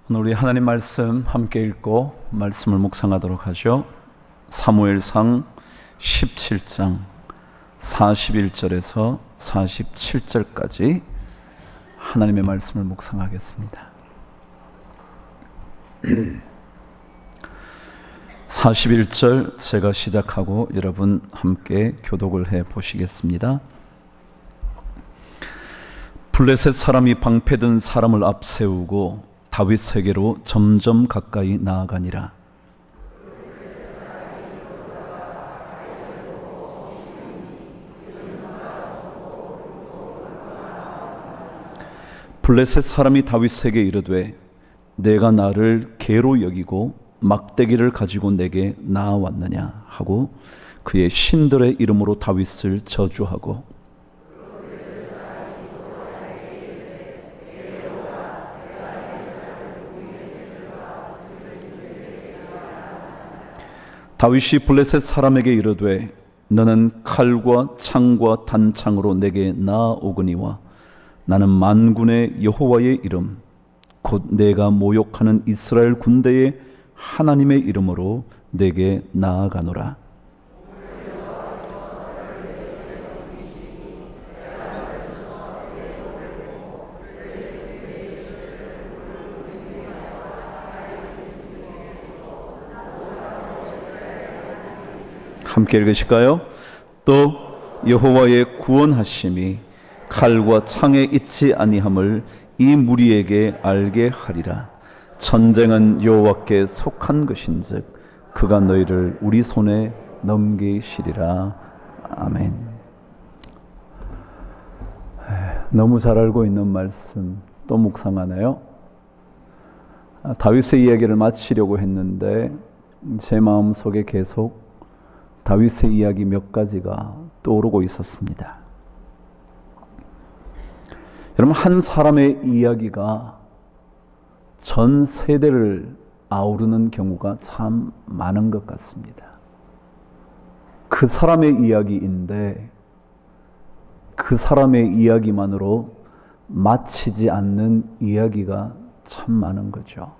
오늘 우리 하나님 말씀 함께 읽고 말씀을 묵상하도록 하죠. 사무엘상 17장 41절에서 47절까지 하나님의 말씀을 묵상하겠습니다. 41절 제가 시작하고 여러분 함께 교독을 해 보시겠습니다. 블레셋 사람이 방패든 사람을 앞세우고 다윗에게로 점점 가까이 나아가니라. 블레셋 사람이 다윗에게 이르되 내가 나를 개로 여기고 막대기를 가지고 내게 나아왔느냐 하고 그의 신들의 이름으로 다윗을 저주하고 다윗이 블레셋 사람에게 이르되 너는 칼과 창과 단창으로 내게 나아오거니와 나는 만군의 여호와의 이름 곧 내가 모욕하는 이스라엘 군대의 하나님의 이름으로 내게 나아가노라. 함께 읽으실까요? 또 여호와의 구원하심이 칼과 창에 있지 아니함을 이 무리에게 알게 하리라. 전쟁은 여호와께 속한 것인즉 그가 너희를 우리 손에 넘기시리라. 아멘. 너무 잘 알고 있는 말씀 또 묵상하네요. 다윗의 이야기를 마치려고 했는데 제 마음속에 계속 다윗의 이야기 몇 가지가 떠오르고 있었습니다. 여러분, 한 사람의 이야기가 전 세대를 아우르는 경우가 참 많은 것 같습니다. 그 사람의 이야기인데 그 사람의 이야기만으로 마치지 않는 이야기가 참 많은 거죠.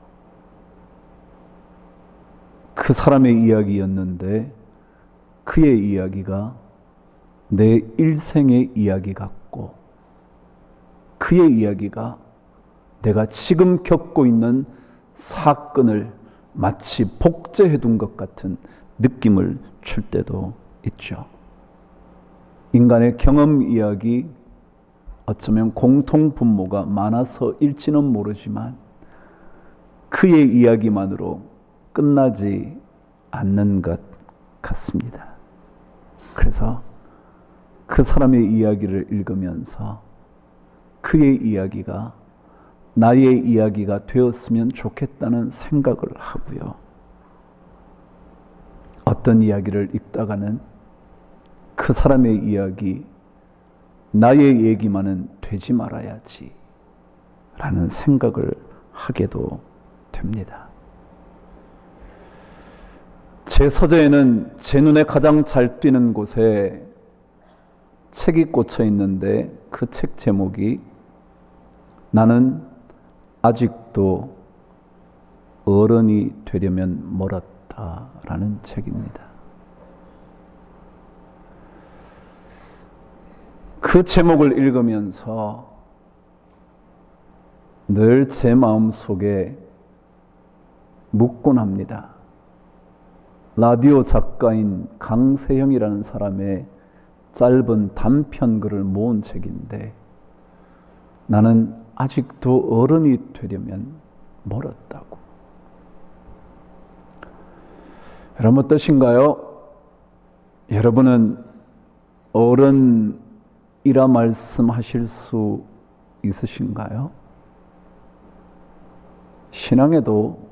그 사람의 이야기였는데 그의 이야기가 내 일생의 이야기 같고 그의 이야기가 내가 지금 겪고 있는 사건을 마치 복제해 둔 것 같은 느낌을 줄 때도 있죠. 인간의 경험 이야기, 어쩌면 공통 분모가 많아서일지는 모르지만 그의 이야기만으로 끝나지 않는 것 같습니다. 그래서 그 사람의 이야기를 읽으면서 그의 이야기가 나의 이야기가 되었으면 좋겠다는 생각을 하고요. 어떤 이야기를 읽다가는 그 사람의 이야기, 나의 얘기만은 되지 말아야지 라는 생각을 하게도 됩니다. 제 서재에는 제 눈에 가장 잘 띄는 곳에 책이 꽂혀 있는데 그 책 제목이 나는 아직도 어른이 되려면 멀었다라는 책입니다. 그 제목을 읽으면서 늘 제 마음속에 묻곤 합니다. 라디오 작가인 강세형이라는 사람의 짧은 단편글을 모은 책인데 나는 아직도 어른이 되려면 멀었다고. 여러분 어떠신가요? 여러분은 어른이라 말씀하실 수 있으신가요? 신앙에도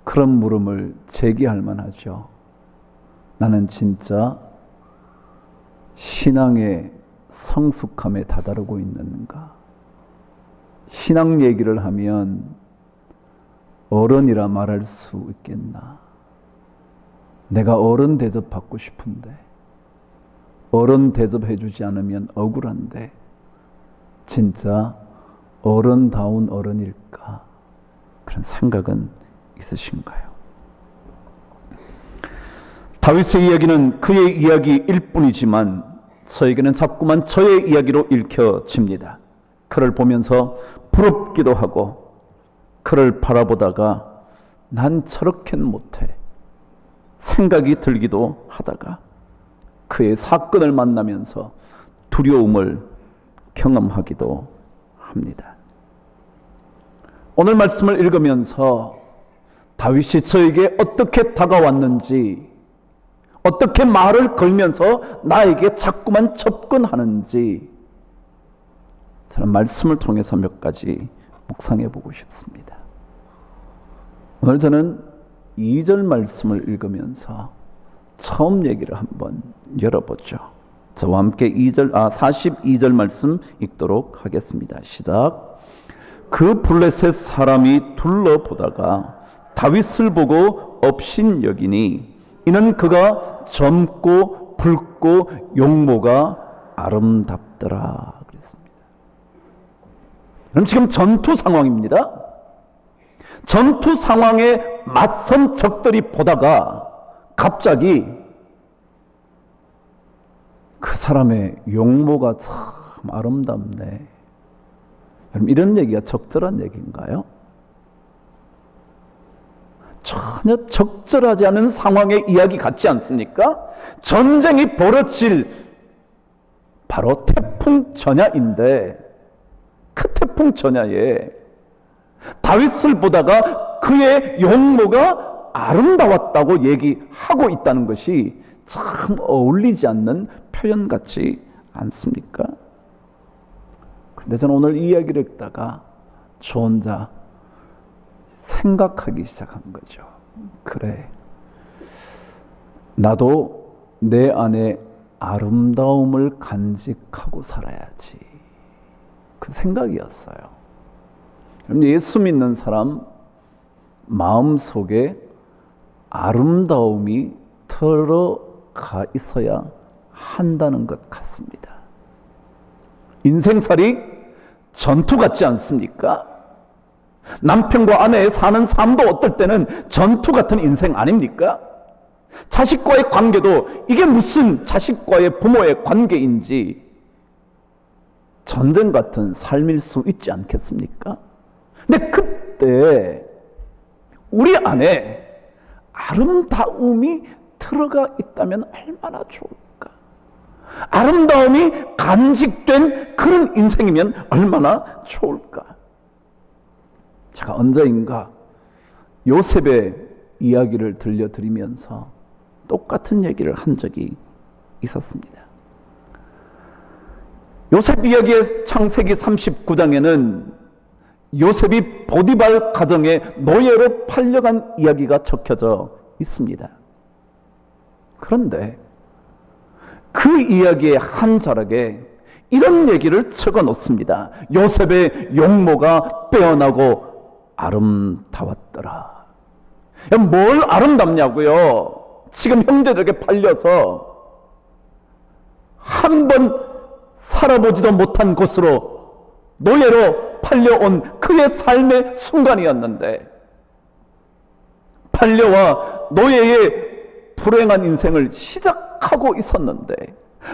그런 물음을 제기할 만하죠. 나는 진짜 신앙의 성숙함에 다다르고 있는가? 신앙 얘기를 하면 어른이라 말할 수 있겠나? 내가 어른 대접받고 싶은데 어른 대접해주지 않으면 억울한데 진짜 어른다운 어른일까? 그런 생각은 있으신가요? 다윗의 이야기는 그의 이야기일 뿐이지만 저에게는 자꾸만 저의 이야기로 읽혀집니다. 그를 보면서 부럽기도 하고 그를 바라보다가 난 저렇게는 못해 생각이 들기도 하다가 그의 사건을 만나면서 두려움을 경험하기도 합니다. 오늘 말씀을 읽으면서 다윗이 저에게 어떻게 다가왔는지, 어떻게 말을 걸면서 나에게 자꾸만 접근하는지 저는 말씀을 통해서 몇 가지 묵상해 보고 싶습니다. 오늘 저는 2절 말씀을 읽으면서 처음 얘기를 한번 열어보죠. 저와 함께 42절 말씀 읽도록 하겠습니다. 시작. 그 블레셋 사람이 둘러보다가 다윗을 보고 업신여기니 이는 그가 젊고 붉고 용모가 아름답더라 그랬습니다. 그럼 지금 전투 상황입니다. 전투 상황에 맞선 적들이 보다가 갑자기 그 사람의 용모가 참 아름답네. 여러분, 이런 얘기가 적절한 얘기인가요? 전혀 적절하지 않은 상황의 이야기 같지 않습니까? 전쟁이 벌어질 바로 태풍 전야인데 그 태풍 전야에 다윗을 보다가 그의 용모가 아름다웠다고 얘기하고 있다는 것이 참 어울리지 않는 표현 같지 않습니까? 그런데 저는 오늘 이 이야기를 읽다가 저 혼자 생각하기 시작한 거죠. 그래, 나도 내 안에 아름다움을 간직하고 살아야지. 그 생각이었어요. 예수 믿는 사람 마음속에 아름다움이 들어가 있어야 한다는 것 같습니다. 인생살이 전투 같지 않습니까? 남편과 아내 사는 삶도 어떨 때는 전투 같은 인생 아닙니까? 자식과의 관계도 이게 무슨 자식과의 부모의 관계인지 전쟁 같은 삶일 수 있지 않겠습니까? 근데 그때 우리 안에 아름다움이 들어가 있다면 얼마나 좋을까? 아름다움이 간직된 그런 인생이면 얼마나 좋을까? 제가 언제인가 요셉의 이야기를 들려드리면서 똑같은 얘기를 한 적이 있었습니다. 요셉 이야기의 창세기 39장에는 요셉이 보디발 가정에 노예로 팔려간 이야기가 적혀져 있습니다. 그런데 그 이야기의 한 자락에 이런 얘기를 적어 놓습니다. 요셉의 용모가 빼어나고 아름다웠더라. 뭘 아름답냐고요? 지금 형제들에게 팔려서 한 번 살아보지도 못한 곳으로 노예로 팔려온 그의 삶의 순간이었는데 팔려와 노예의 불행한 인생을 시작하고 있었는데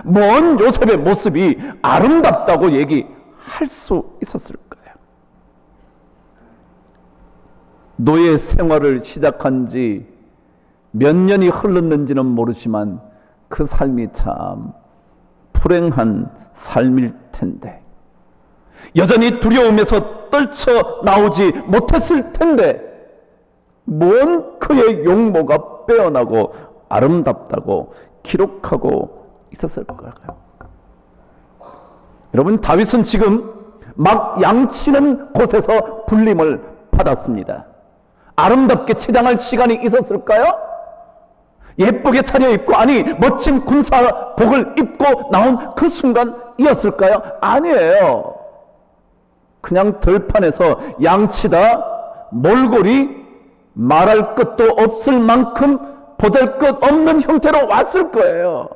먼 요셉의 모습이 아름답다고 얘기할 수 있었을까요? 노예 생활을 시작한 지 몇 년이 흘렀는지는 모르지만 그 삶이 참 불행한 삶일 텐데 여전히 두려움에서 떨쳐 나오지 못했을 텐데 뭔 그의 용모가 빼어나고 아름답다고 기록하고 있었을까요? 여러분, 다윗은 지금 막 양치는 곳에서 불림을 받았습니다. 아름답게 치장할 시간이 있었을까요? 예쁘게 차려입고 멋진 군사복을 입고 나온 그 순간이었을까요? 아니에요. 그냥 들판에서 양치다 몰골이 말할 것도 없을 만큼 보잘것없는 형태로 왔을 거예요.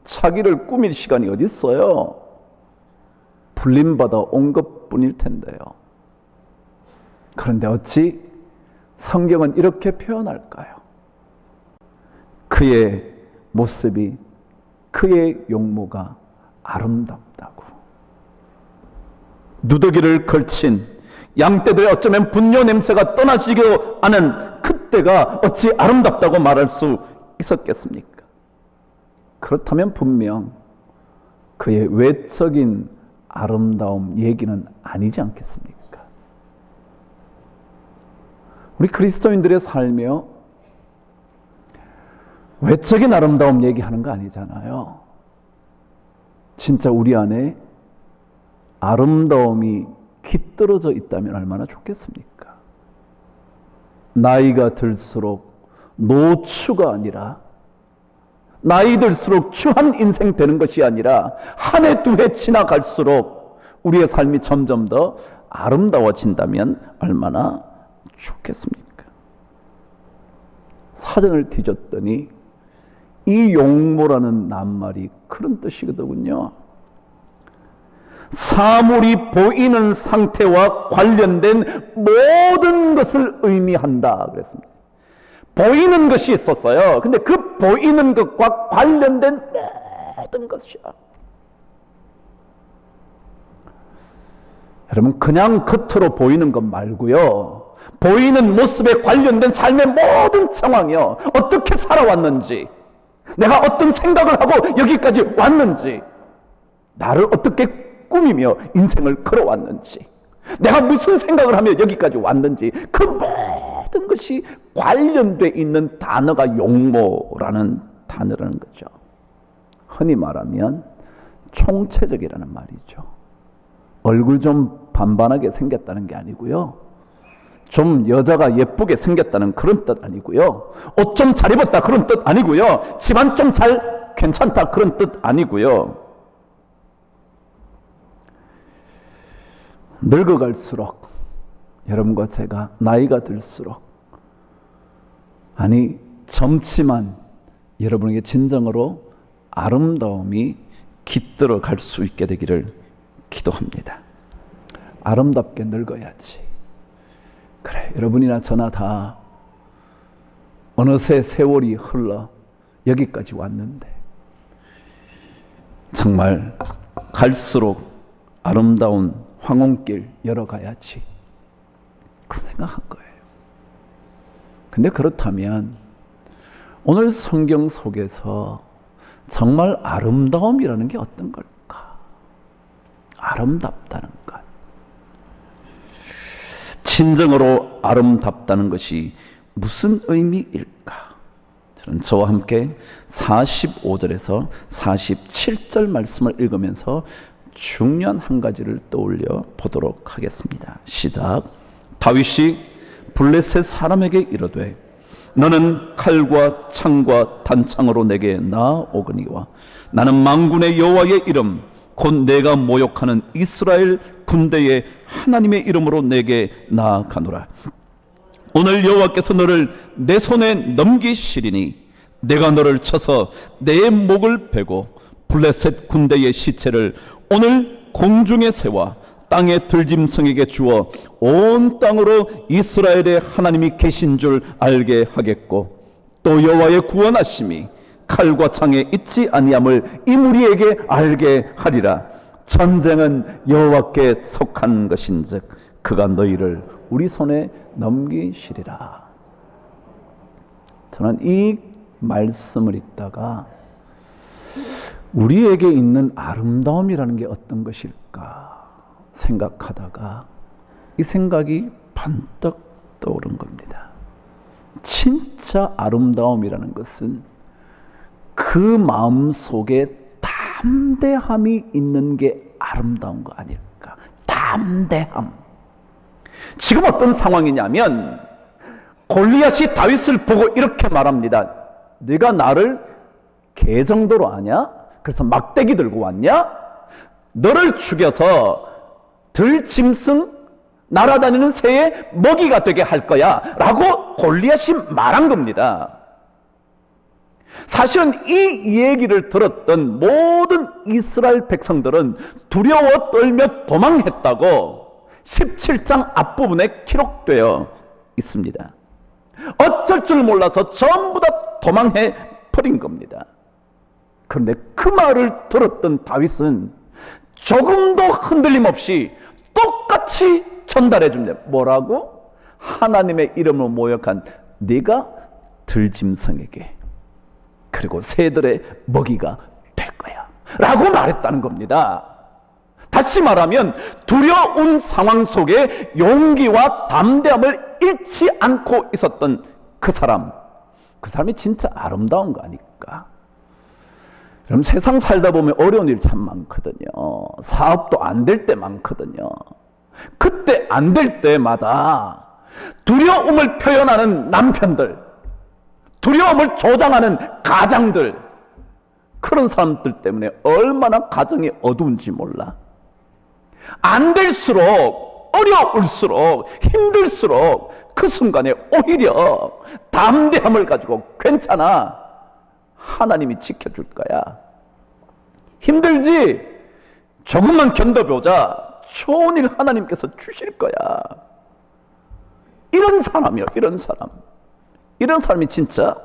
자기를 꾸밀 시간이 어디 있어요? 불림받아 온 것뿐일 텐데요. 그런데 어찌 성경은 이렇게 표현할까요? 그의 모습이, 그의 용모가 아름답다고. 누더기를 걸친 양떼들의 어쩌면 분뇨 냄새가 떠나지도 않은 그때가 어찌 아름답다고 말할 수 있었겠습니까? 그렇다면 분명 그의 외적인 아름다움 얘기는 아니지 않겠습니까? 우리 그리스도인들의 삶이요, 외적인 아름다움 얘기하는 거 아니잖아요. 진짜 우리 안에 아름다움이 깃들어져 있다면 얼마나 좋겠습니까? 나이가 들수록 노추가 아니라, 나이 들수록 추한 인생 되는 것이 아니라 한 해 두 해 지나갈수록 우리의 삶이 점점 더 아름다워진다면 얼마나 좋겠습니까? 사전을 뒤졌더니 이 용모라는 낱말이 그런 뜻이거든요. 사물이 보이는 상태와 관련된 모든 것을 의미한다 그랬습니다. 보이는 것이 있었어요. 근데 그 보이는 것과 관련된 모든 것이야. 여러분, 그냥 겉으로 보이는 것 말고요, 보이는 모습에 관련된 삶의 모든 상황이요, 어떻게 살아왔는지, 내가 어떤 생각을 하고 여기까지 왔는지, 나를 어떻게 꾸미며 인생을 걸어왔는지, 내가 무슨 생각을 하며 여기까지 왔는지, 그 모든 것이 관련되어 있는 단어가 용모라는 단어라는 거죠. 흔히 말하면 총체적이라는 말이죠. 얼굴 좀 반반하게 생겼다는 게 아니고요, 좀 여자가 예쁘게 생겼다는 그런 뜻 아니고요, 옷 좀 잘 입었다 그런 뜻 아니고요, 집안 좀 잘 괜찮다 그런 뜻 아니고요. 늙어갈수록, 여러분과 제가 나이가 들수록, 아니 젊지만 여러분에게 진정으로 아름다움이 깃들어 갈 수 있게 되기를 기도합니다. 아름답게 늙어야지. 그래, 여러분이나 저나 다 어느새 세월이 흘러 여기까지 왔는데 정말 갈수록 아름다운 황혼길 열어가야지, 그 생각한 거예요. 근데 그렇다면 오늘 성경 속에서 정말 아름다움이라는 게 어떤 걸까? 아름답다는 것, 진정으로 아름답다는 것이 무슨 의미일까? 저는 저와 함께 45절에서 47절 말씀을 읽으면서 중요한 한 가지를 떠올려 보도록 하겠습니다. 시작. 다윗이 블레셋 사람에게 이르되 너는 칼과 창과 단창으로 내게 나아오거니와 나는 만군의 여호와의 이름 곧 내가 모욕하는 이스라엘 군대의 하나님의 이름으로 내게 나아가노라. 오늘 여호와께서 너를 내 손에 넘기시리니 내가 너를 쳐서 내 목을 베고 블레셋 군대의 시체를 오늘 공중의 새와 땅의 들짐승에게 주어 온 땅으로 이스라엘의 하나님이 계신 줄 알게 하겠고 또 여호와의 구원하심이 칼과 창에 있지 아니함을 이 무리에게 알게 하리라. 전쟁은 여호와께 속한 것인즉 그가 너희를 우리 손에 넘기시리라. 저는 이 말씀을 읽다가 우리에게 있는 아름다움이라는 게 어떤 것일까 생각하다가 이 생각이 번뜩 떠오른 겁니다. 진짜 아름다움이라는 것은 그 마음 속에 담대함이 있는 게 아름다운 거 아닐까? 담대함. 지금 어떤 상황이냐면 골리앗이 다윗을 보고 이렇게 말합니다. 네가 나를 개 정도로 아냐? 그래서 막대기 들고 왔냐? 너를 죽여서 들짐승 날아다니는 새의 먹이가 되게 할 거야 라고 골리앗이 말한 겁니다. 사실은 이 얘기를 들었던 모든 이스라엘 백성들은 두려워 떨며 도망했다고 17장 앞부분에 기록되어 있습니다. 어쩔 줄 몰라서 전부 다 도망해 버린 겁니다. 그런데 그 말을 들었던 다윗은 조금도 흔들림 없이 똑같이 전달해 줍니다. 뭐라고? 하나님의 이름을 모욕한 네가 들짐승에게 그리고 새들의 먹이가 될 거야 라고 말했다는 겁니다. 다시 말하면 두려운 상황 속에 용기와 담대함을 잃지 않고 있었던 그 사람이 진짜 아름다운 거 아닐까? 그럼 세상 살다 보면 어려운 일 참 많거든요. 사업도 안 될 때 많거든요. 그때 안 될 때마다 두려움을 표현하는 남편들, 두려움을 조장하는 가장들, 그런 사람들 때문에 얼마나 가정이 어두운지 몰라. 안 될수록, 어려울수록, 힘들수록 그 순간에 오히려 담대함을 가지고 괜찮아, 하나님이 지켜줄 거야. 힘들지? 조금만 견뎌보자. 좋은 일 하나님께서 주실 거야. 이런 사람이요, 이런 사람. 이런 사람이 진짜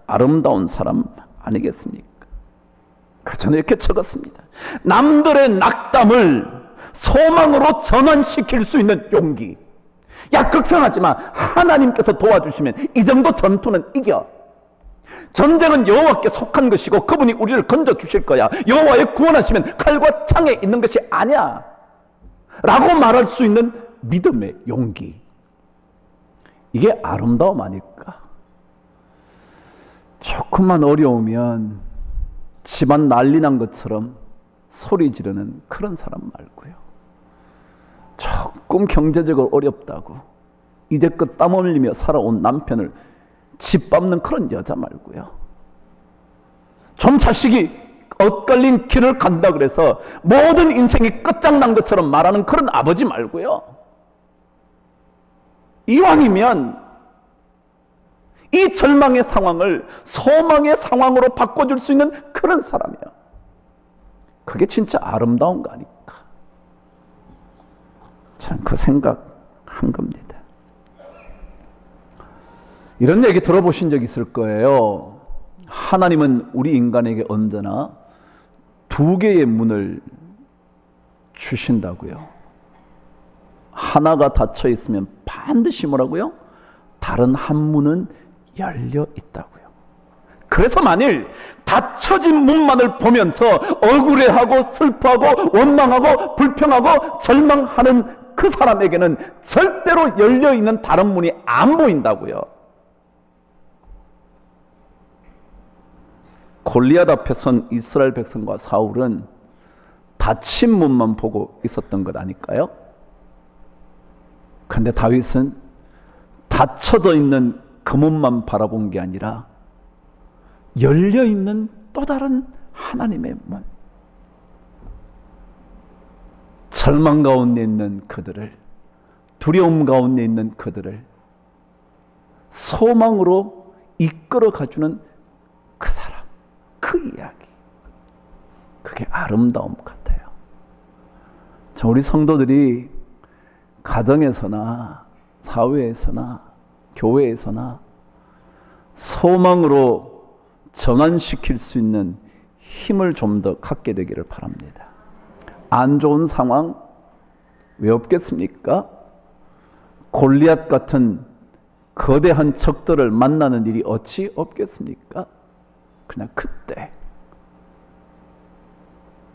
아름다운 사람 아니겠습니까? 그래서 저는 이렇게 적었습니다. 남들의 낙담을 소망으로 전환시킬 수 있는 용기. 야, 걱정하지 마. 하나님께서 도와주시면 이 정도 전투는 이겨. 전쟁은 여호와께 속한 것이고 그분이 우리를 건져주실 거야. 여호와의 구원하시면 칼과 창에 있는 것이 아니야 라고 말할 수 있는 믿음의 용기. 이게 아름다움 아닐까? 조금만 어려우면 집안 난리 난 것처럼 소리 지르는 그런 사람 말고요, 조금 경제적으로 어렵다고 이제껏 땀 흘리며 살아온 남편을 짓밟는 그런 여자 말고요, 좀 자식이 엇갈린 길을 간다 그래서 모든 인생이 끝장난 것처럼 말하는 그런 아버지 말고요, 이왕이면 이 절망의 상황을 소망의 상황으로 바꿔줄 수 있는 그런 사람이에요. 그게 진짜 아름다운 거 아닐까? 저는 그 생각한 겁니다. 이런 얘기 들어보신 적 있을 거예요. 하나님은 우리 인간에게 언제나 두 개의 문을 주신다고요. 하나가 닫혀 있으면 반드시 뭐라고요? 다른 한 문은 열려 있다고요. 그래서 만일 닫혀진 문만을 보면서 억울해하고 슬퍼하고 원망하고 불평하고 절망하는 그 사람에게는 절대로 열려 있는 다른 문이 안 보인다고요. 골리앗 앞에 선 이스라엘 백성과 사울은 닫힌 문만 보고 있었던 것 아닐까요? 그런데 다윗은 닫혀져 있는 그 문만 바라본 게 아니라 열려있는 또 다른 하나님의 문, 절망 가운데 있는 그들을, 두려움 가운데 있는 그들을 소망으로 이끌어 가주는 그 사람, 그 이야기, 그게 아름다움 같아요. 자, 우리 성도들이 가정에서나 사회에서나 교회에서나 소망으로 전환시킬 수 있는 힘을 좀 더 갖게 되기를 바랍니다. 안 좋은 상황 왜 없겠습니까? 골리앗 같은 거대한 적들을 만나는 일이 어찌 없겠습니까? 그냥 그때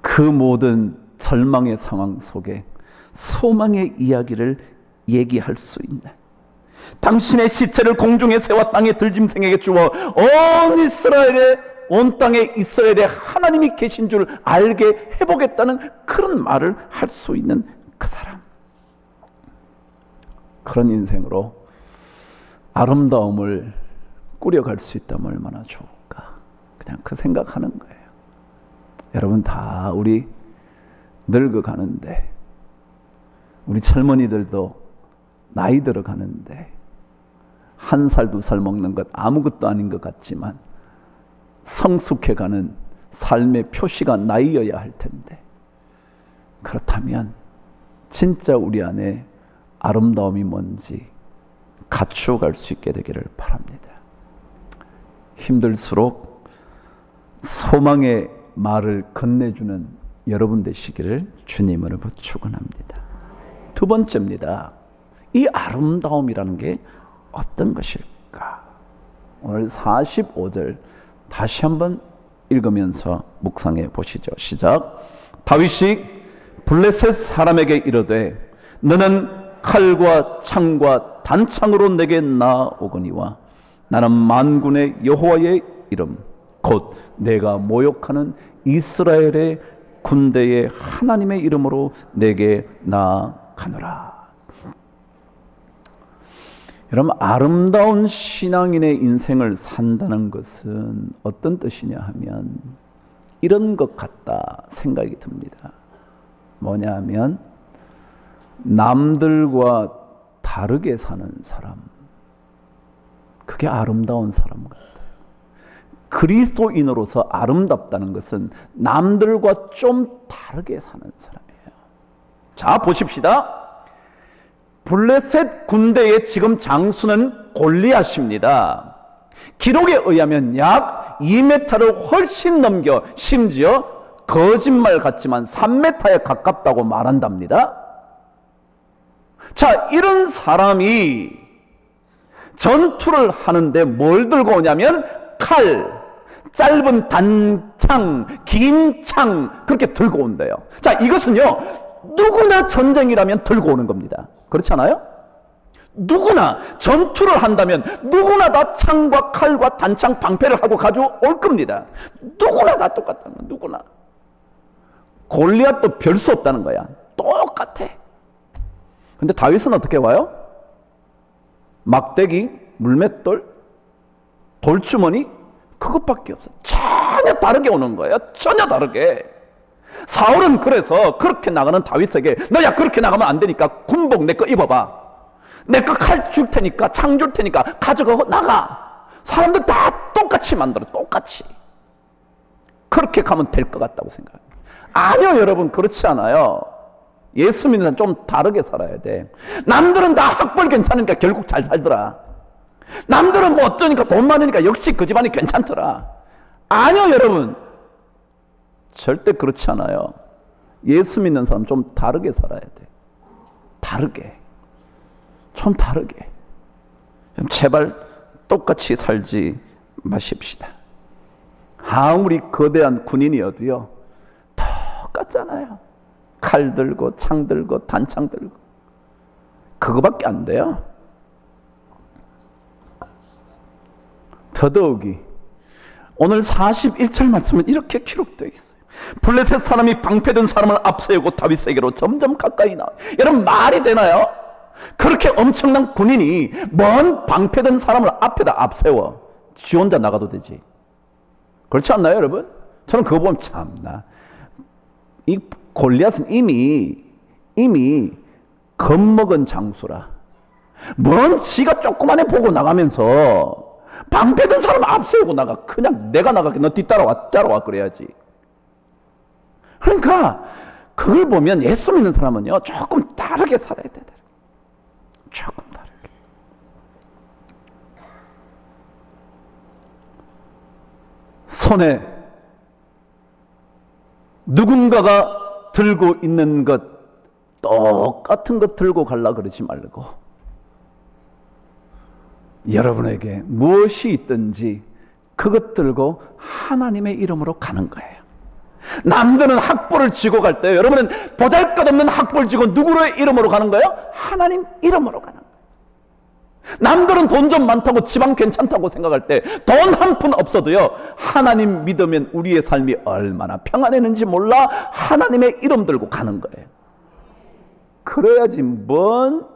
그 모든 절망의 상황 속에 소망의 이야기를 얘기할 수 있는, 당신의 시체를 공중의 새와 땅의 들짐승에게 주어 온 땅에 이스라엘에 하나님이 계신 줄 알게 해보겠다는 그런 말을 할 수 있는 그 사람, 그런 인생으로 아름다움을 꾸려갈 수 있다면 얼마나 좋을까? 그냥 그 생각하는 거예요. 여러분, 다 우리 늙어가는데, 우리 젊은이들도 나이 들어가는데, 한 살, 두 살 먹는 것 아무것도 아닌 것 같지만 성숙해가는 삶의 표시가 나이여야 할 텐데, 그렇다면 진짜 우리 안에 아름다움이 뭔지 갖추어갈 수 있게 되기를 바랍니다. 힘들수록 소망의 말을 건네주는 여러분 되시기를 주님으로 축원합니다. 두 번째입니다. 이 아름다움이라는 게 어떤 것일까? 오늘 45절 다시 한번 읽으면서 묵상해 보시죠. 시작. 다윗이 블레셋 사람에게 이르되 너는 칼과 창과 단창으로 내게 나오거니와 나는 만군의 여호와의 이름 곧 내가 모욕하는 이스라엘의 군대의 하나님의 이름으로 내게 나아가노라. 여러분, 아름다운 신앙인의 인생을 산다는 것은 어떤 뜻이냐 하면 이런 것 같다 생각이 듭니다. 뭐냐 하면 남들과 다르게 사는 사람, 그게 아름다운 사람 같아요. 그리스도인으로서 아름답다는 것은 남들과 좀 다르게 사는 사람이에요. 자, 보십시다. 블레셋 군대의 지금 장수는 골리앗입니다. 기록에 의하면 약 2m를 훨씬 넘겨 심지어 거짓말 같지만 3m에 가깝다고 말한답니다. 자, 이런 사람이 전투를 하는데 뭘 들고 오냐면 칼, 짧은 단창, 긴 창 그렇게 들고 온대요. 자, 이것은요 누구나 전쟁이라면 들고 오는 겁니다. 그렇지 않아요? 누구나 전투를 한다면 누구나 다 창과 칼과 단창, 방패를 하고 가져올 겁니다. 누구나 다 똑같다는 거야. 누구나. 골리앗도 별 수 없다는 거야. 똑같아. 근데 다윗은 어떻게 와요? 막대기, 물맷돌, 돌주머니 그것밖에 없어. 전혀 다르게 오는 거예요. 전혀 다르게. 사울은 그래서 그렇게 나가는 다윗에게 너야 그렇게 나가면 안 되니까 군복 내 거 입어봐. 내 거 칼 줄 테니까 창 줄 테니까 가져가고 나가. 사람들 다 똑같이 만들어. 똑같이. 그렇게 가면 될 것 같다고 생각합니다. 아니요 여러분, 그렇지 않아요. 예수 믿는 사람 좀 다르게 살아야 돼. 남들은 다 학벌 괜찮으니까 결국 잘 살더라. 남들은 뭐 어쩌니까 돈 많으니까 역시 그 집안이 괜찮더라. 아니요 여러분, 절대 그렇지 않아요. 예수 믿는 사람 좀 다르게 살아야 돼. 다르게. 좀 다르게. 제발 똑같이 살지 마십시다. 아무리 거대한 군인이어도요 똑같잖아요. 칼 들고 창 들고 단창 들고 그거밖에 안 돼요. 더더욱이 오늘 41절 말씀은 이렇게 기록되어 있어요. 블레셋 사람이 방패든 사람을 앞세우고 다윗에게로 점점 가까이 나와요. 여러분, 말이 되나요? 그렇게 엄청난 군인이 먼 방패든 사람을 앞에다 앞세워. 지 혼자 나가도 되지. 그렇지 않나요 여러분? 저는 그거 보면 참나, 이 골리앗은 이미 겁먹은 장수라. 뭔 지가 조그만해 보고 나가면서 방패든 사람 앞세우고 나가. 그냥 내가 나가게 너 따라와 그래야지. 그러니까 그걸 보면 예수 믿는 사람은요 조금 다르게 살아야 돼. 조금 다르게. 손에 누군가가 들고 있는 것 똑같은 것 들고 가려고 그러지 말고 여러분에게 무엇이 있든지 그것 들고 하나님의 이름으로 가는 거예요. 남들은 학벌을 쥐고 갈 때 여러분은 보잘것없는 학벌 쥐고 누구의 이름으로 가는 거예요? 하나님 이름으로 가는 거예요. 남들은 돈 좀 많다고 지방 괜찮다고 생각할 때 돈 한 푼 없어도요 하나님 믿으면 우리의 삶이 얼마나 평안했는지 몰라 하나님의 이름 들고 가는 거예요. 그래야지 뭔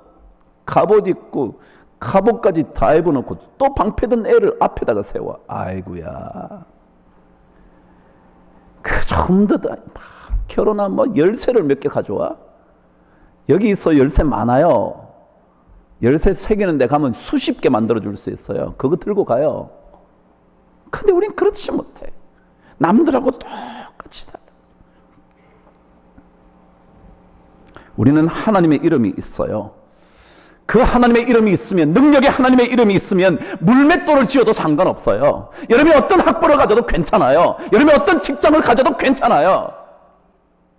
갑옷 입고 갑옷까지 다 입어놓고 또 방패든 애를 앞에다가 세워. 아이고야. 그 정도 다 결혼한 뭐 열쇠를 몇 개 가져와? 여기 있어 열쇠 많아요. 열쇠 새기는 데 가면 수십 개 만들어 줄 수 있어요. 그거 들고 가요. 근데 우린 그렇지 못해. 남들하고 똑같이 살아. 우리는 하나님의 이름이 있어요. 그 하나님의 이름이 있으면, 능력의 하나님의 이름이 있으면 물맷돌을 지어도 상관없어요. 여러분이 어떤 학벌을 가져도 괜찮아요. 여러분이 어떤 직장을 가져도 괜찮아요.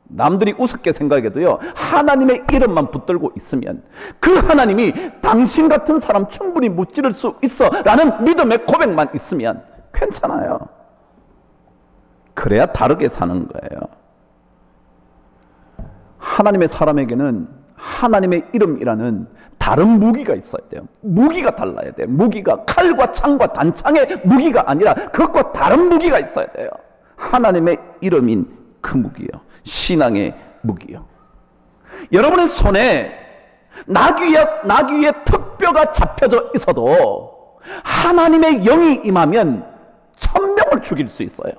남들이 우습게 생각해도요, 하나님의 이름만 붙들고 있으면 그 하나님이 당신 같은 사람 충분히 무찌를 수 있어 라는 믿음의 고백만 있으면 괜찮아요. 그래야 다르게 사는 거예요. 하나님의 사람에게는 하나님의 이름이라는 다른 무기가 있어야 돼요. 무기가 달라야 돼요. 무기가 칼과 창과 단창의 무기가 아니라 그것과 다른 무기가 있어야 돼요. 하나님의 이름인 그 무기요, 신앙의 무기요. 여러분의 손에 나귀의 턱뼈가 잡혀져 있어도 하나님의 영이 임하면 1000명을 죽일 수 있어요.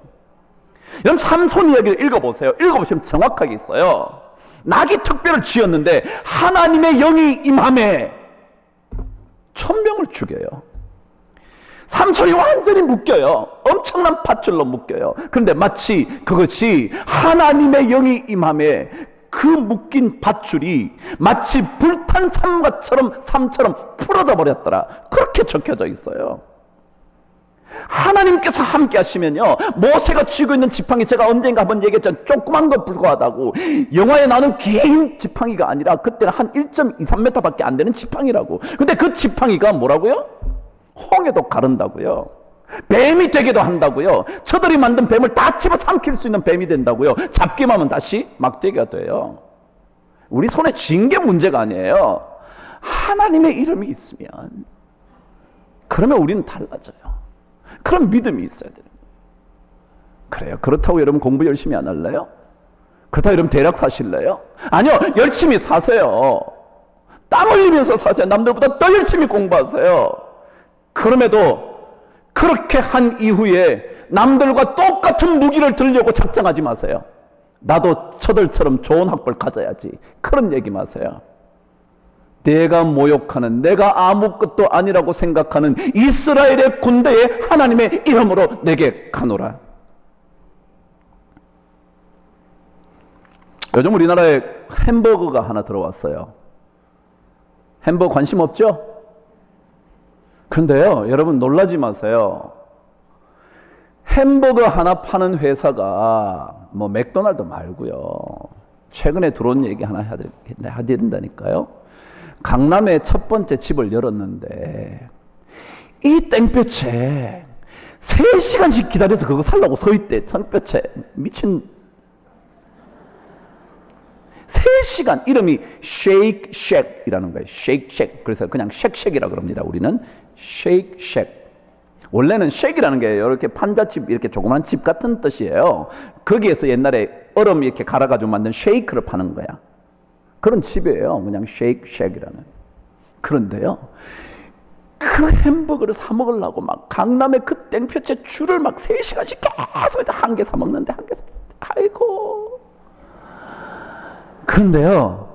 여러분 삼손 이야기를 읽어보세요. 읽어보시면 정확하게 있어요. 나귀 턱뼈를 쥐었는데 하나님의 영이 임함에 1000명을 죽여요. 삼손이 완전히 묶여요. 엄청난 밧줄로 묶여요. 그런데 마치 그것이 하나님의 영이 임함에 그 묶인 밧줄이 마치 불탄 삼처럼 풀어져 버렸더라. 그렇게 적혀져 있어요. 하나님께서 함께 하시면요, 모세가 쥐고 있는 지팡이, 제가 언젠가 한번 얘기했잖아요. 조그만 거 불과하다고. 영화에 나오는 긴 지팡이가 아니라 그때는 한 1.23m 밖에 안 되는 지팡이라고. 근데 그 지팡이가 뭐라고요? 홍해도 가른다고요. 뱀이 되기도 한다고요. 저들이 만든 뱀을 다 집어삼킬 수 있는 뱀이 된다고요. 잡기만 하면 다시 막대기가 돼요. 우리 손에 쥔 게 문제가 아니에요. 하나님의 이름이 있으면, 그러면 우리는 달라져요. 그런 믿음이 있어야 돼요. 그래요. 그렇다고 여러분 공부 열심히 안 할래요? 그렇다고 여러분 대략 사실래요? 아니요. 열심히 사세요. 땀 흘리면서 사세요. 남들보다 더 열심히 공부하세요. 그럼에도 그렇게 한 이후에 남들과 똑같은 무기를 들려고 작정하지 마세요. 나도 저들처럼 좋은 학벌 가져야지, 그런 얘기 마세요. 내가 모욕하는, 내가 아무것도 아니라고 생각하는 이스라엘의 군대에 하나님의 이름으로 내게 가노라. 요즘 우리나라에 햄버거가 하나 들어왔어요. 햄버거 관심 없죠? 그런데요, 여러분 놀라지 마세요. 햄버거 하나 파는 회사가 뭐 맥도날드 말고요, 최근에 들어온 얘기 하나 해야 된다니까요. 강남에 첫 번째 집을 열었는데 이 땡볕에 3시간씩 기다려서 그거 살라고 서 있대. 땡볕에 미친. 3시간. 이름이 쉐이크 쉑이라는 거예요. 쉐이크 쉑. 그래서 그냥 쉑쉑이라고 그럽니다. 우리는 쉐이크 쉑. 원래는 쉑이라는 게 이렇게 판잣집, 이렇게 조그만 집 같은 뜻이에요. 거기에서 옛날에 얼음 이렇게 갈아가지고 만든 쉐이크를 파는 거야. 그런 집이에요. 그냥 쉐이크 쉑이라는. 그런데요, 그 햄버거를 사 먹으려고 막 강남의 그 땡볕에 줄을 막 3시간씩 계속 한 개 사 먹는데, 한 개 사 먹는데, 아이고. 그런데요,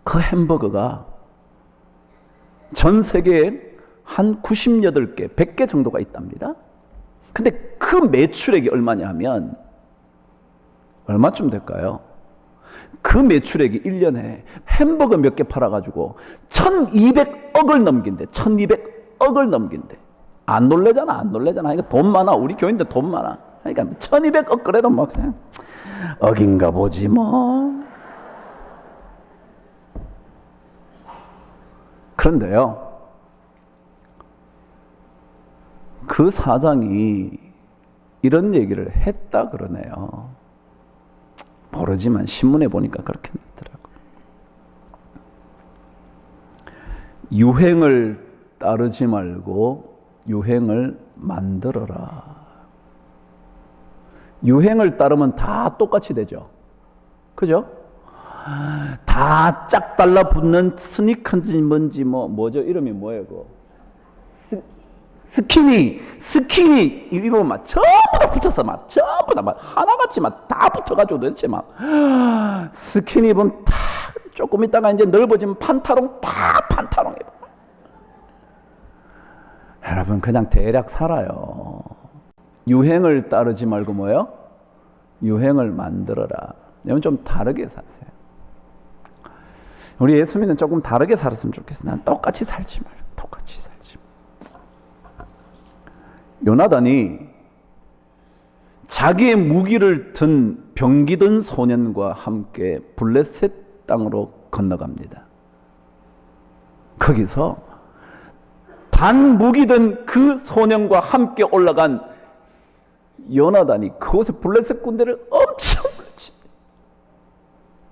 그 햄버거가 전 세계에 한 98개, 100개 정도가 있답니다. 근데 그 매출액이 얼마냐 하면 얼마쯤 될까요? 그 매출액이 1년에 햄버거 몇 개 팔아가지고 1200억을 넘긴대. 1200억을 넘긴대. 안 놀래잖아, 안 놀래잖아. 그러니까 돈 많아. 우리 교인들 돈 많아. 그러니까 1200억 그래도 뭐 그냥 억인가 보지 뭐. 그런데요, 그 사장이 이런 얘기를 했다 그러네요. 모르지만 신문에 보니까 그렇게 나더라고요. 유행을 따르지 말고 유행을 만들어라. 유행을 따르면 다 똑같이 되죠. 그죠? 다 짝 달라붙는 스니커인지 뭔지 뭐죠? 이름이 뭐예요? 그거? 스키니 입으면 막 전부 다 붙어서 막 전부 다 막 하나같이 막 다 붙어가지고 도대체 막 스키니 입으면 다 조금 있다가 이제 넓어지면 판타롱 다 판타롱 입어. 여러분 그냥 대략 살아요. 유행을 따르지 말고 뭐예요? 유행을 만들어라. 여러분 좀 다르게 사세요. 우리 예수님은 조금 다르게 살았으면 좋겠어. 난 똑같이 살지 말고 똑같이 살지. 요나단이 자기의 무기를 든 병기든 소년과 함께 블레셋 땅으로 건너갑니다. 거기서 단 무기든 그 소년과 함께 올라간 요나단이 그곳에 블레셋 군대를 엄청 물리칩니다.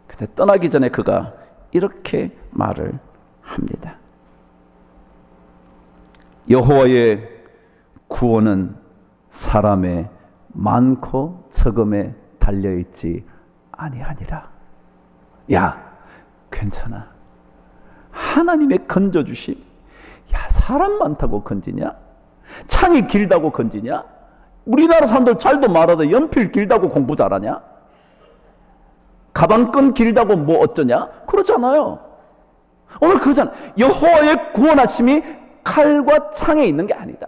그때 떠나기 전에 그가 이렇게 말을 합니다. 여호와의 구원은 사람의 많고 적음에 달려있지 아니하니라. 야, 괜찮아. 하나님의 건져주심. 야, 사람 많다고 건지냐? 창이 길다고 건지냐? 우리나라 사람들 잘도 말하다 연필 길다고 공부 잘하냐? 가방끈 길다고 뭐 어쩌냐? 그렇잖아요. 오늘 그러잖아. 여호와의 구원하심이 칼과 창에 있는 게 아니다.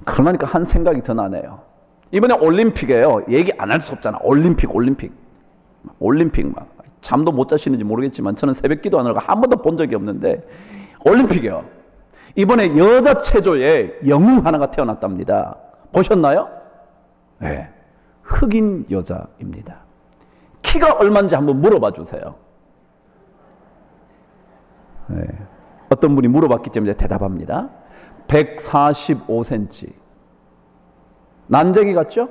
그러니까 한 생각이 더 나네요. 이번에 올림픽이에요. 얘기 안 할 수 없잖아. 올림픽 막 잠도 못 자시는지 모르겠지만 저는 새벽 기도하느라 한 번도 본 적이 없는데 올림픽이요. 이번에 여자 체조에 영웅 하나가 태어났답니다. 보셨나요? 네. 흑인 여자입니다. 키가 얼마인지 한번 물어봐 주세요. 네. 어떤 분이 물어봤기 때문에 대답합니다. 145cm. 난쟁이 같죠?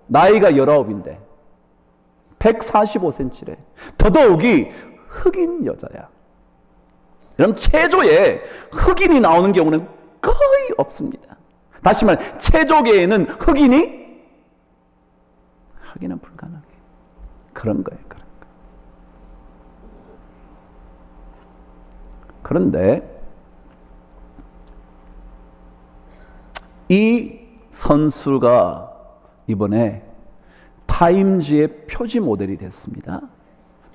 나이가 19인데 145cm래. 더더욱이 흑인 여자야. 그럼 체조에 흑인이 나오는 경우는 거의 없습니다. 다시 말해 체조계에는 흑인은 불가능해. 그런 거예요. 그런데 이 선수가 이번에 타임즈의 표지 모델이 됐습니다.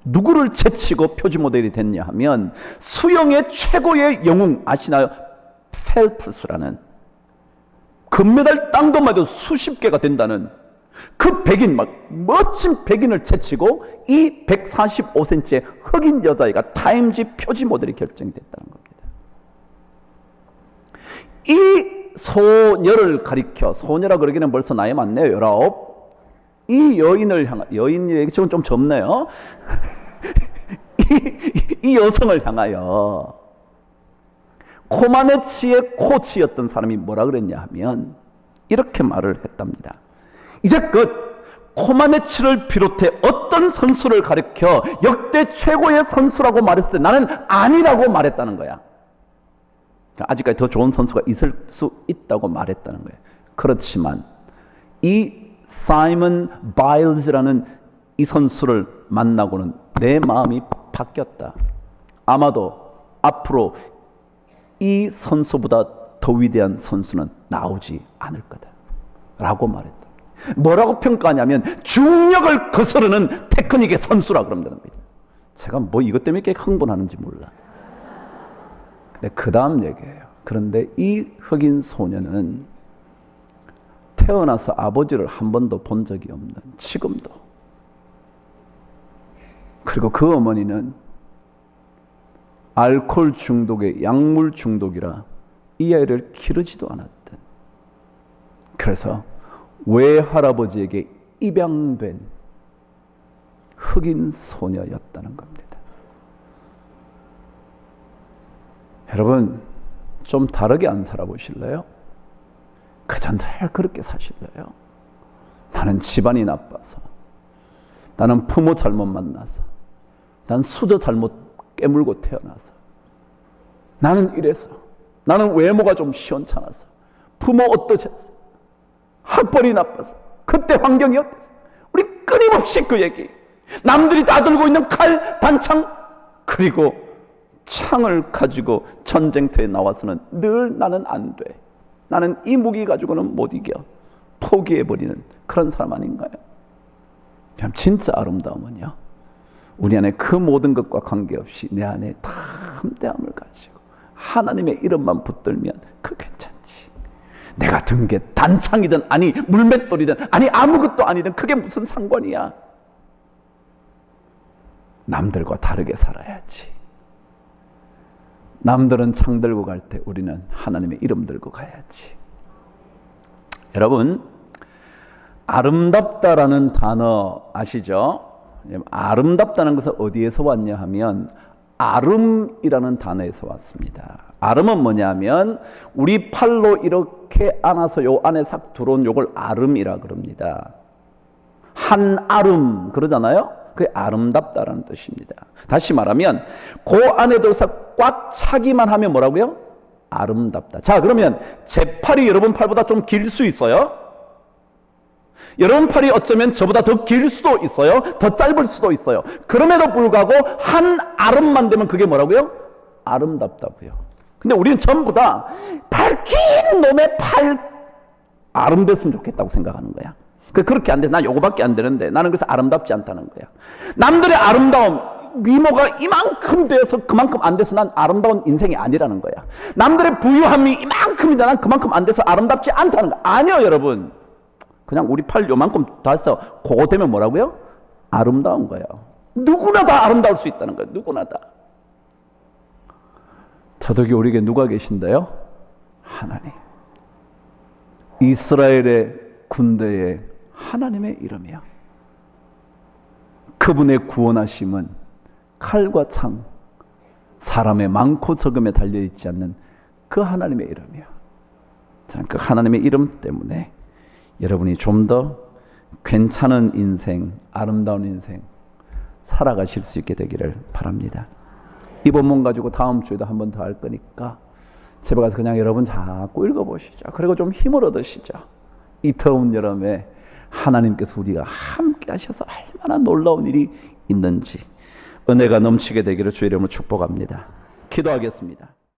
누구를 제치고 표지 모델이 됐냐 하면 수영의 최고의 영웅 아시나요? 펠프스라는 금메달 딴 것만 해도 수십 개가 된다는 그 백인, 막 멋진 백인을 제치고 이 145cm의 흑인 여자애가 타임즈 표지 모델이 결정됐다는 겁니다. 이 소녀를 가리켜, 소녀라 그러기는 벌써 나이 많네요. 19. 이 여인을 향한, 여인 얘기 지금 좀 젊네요. 이 여성을 향하여 코마네치의 코치였던 사람이 뭐라 그랬냐 하면 이렇게 말을 했답니다. 이제껏 코마네치를 비롯해 어떤 선수를 가리켜 역대 최고의 선수라고 말했을 때 나는 아니라고 말했다는 거야. 아직까지 더 좋은 선수가 있을 수 있다고 말했다는 거예요. 그렇지만 이 사이먼 바일즈라는 이 선수를 만나고는 내 마음이 바뀌었다. 아마도 앞으로 이 선수보다 더 위대한 선수는 나오지 않을 거다 라고 말했다. 뭐라고 평가하냐면 중력을 거스르는 테크닉의 선수라 그럽니다. 제가 뭐 이것 때문에 이렇게 흥분하는지 몰라. 근데 그 다음 얘기예요. 그런데 이 흑인 소녀는 태어나서 아버지를 한 번도 본 적이 없는, 지금도. 그리고 그 어머니는 알코올 중독에 약물 중독이라 이 아이를 기르지도 않았던, 그래서 외할아버지에게 입양된 흑인 소녀였다는 겁니다. 여러분, 좀 다르게 안 살아보실래요? 그저 늘 그렇게 사실래요? 나는 집안이 나빠서, 나는 부모 잘못 만나서, 난 수저 잘못 깨물고 태어나서, 나는 이래서, 나는 외모가 좀 시원찮아서, 부모 어떠셔서, 학벌이 나빠서, 그때 환경이 어땠어? 우리 끊임없이 그 얘기. 남들이 다 들고 있는 칼, 단창, 그리고 창을 가지고 전쟁터에 나와서는 늘 나는 안 돼. 나는 이 무기 가지고는 못 이겨. 포기해버리는 그런 사람 아닌가요? 참 진짜 아름다움은요, 우리 안에 그 모든 것과 관계없이 내 안에 담대함을 가지고 하나님의 이름만 붙들면 그 괜찮지. 내가 든 게 단창이든 아니 물맷돌이든 아니 아무것도 아니든 그게 무슨 상관이야. 남들과 다르게 살아야지. 남들은 창 들고 갈 때 우리는 하나님의 이름 들고 가야지. 여러분, 아름답다라는 단어 아시죠? 아름답다는 것은 어디에서 왔냐 하면 아름이라는 단어에서 왔습니다. 아름은 뭐냐면 우리 팔로 이렇게 안아서 요 안에 싹 들어온 요걸 아름이라 그럽니다. 한 아름 그러잖아요. 그게 아름답다라는 뜻입니다. 다시 말하면 그 안에 들어서 꽉 차기만 하면 뭐라고요? 아름답다. 자, 그러면 제 팔이 여러분 팔보다 좀 길 수 있어요? 여러분 팔이 어쩌면 저보다 더 길 수도 있어요. 더 짧을 수도 있어요. 그럼에도 불구하고 한 아름만 되면 그게 뭐라고요? 아름답다고요. 근데 우리는 전부 다 팔 긴 놈의 팔 아름됐으면 좋겠다고 생각하는 거야. 그렇게 안 돼. 난 요거밖에 안 되는데 나는 그래서 아름답지 않다는 거야. 남들의 아름다움 미모가 이만큼 돼서 그만큼 안 돼서 난 아름다운 인생이 아니라는 거야. 남들의 부유함이 이만큼인데 난 그만큼 안 돼서 아름답지 않다는 거야. 아니요, 여러분. 그냥 우리 팔 요만큼 다 해서 그거 되면 뭐라고요? 아름다운 거예요. 누구나 다 아름다울 수 있다는 거예요. 누구나 다. 더더욱이 우리에게 누가 계신데요? 하나님. 이스라엘의 군대에 하나님의 이름이요. 그분의 구원하심은 칼과 창, 사람의 많고 적음에 달려있지 않는 그 하나님의 이름이요. 저는 그 하나님의 이름 때문에 여러분이 좀 더 괜찮은 인생, 아름다운 인생 살아가실 수 있게 되기를 바랍니다. 이 본문 가지고 다음 주에도 한 번 더 할 거니까 집에 가서 그냥 여러분 자꾸 읽어보시죠. 그리고 좀 힘을 얻으시죠. 이 더운 여름에 하나님께서 우리가 함께 하셔서 얼마나 놀라운 일이 있는지 은혜가 넘치게 되기를 주의 이름으로 축복합니다. 기도하겠습니다.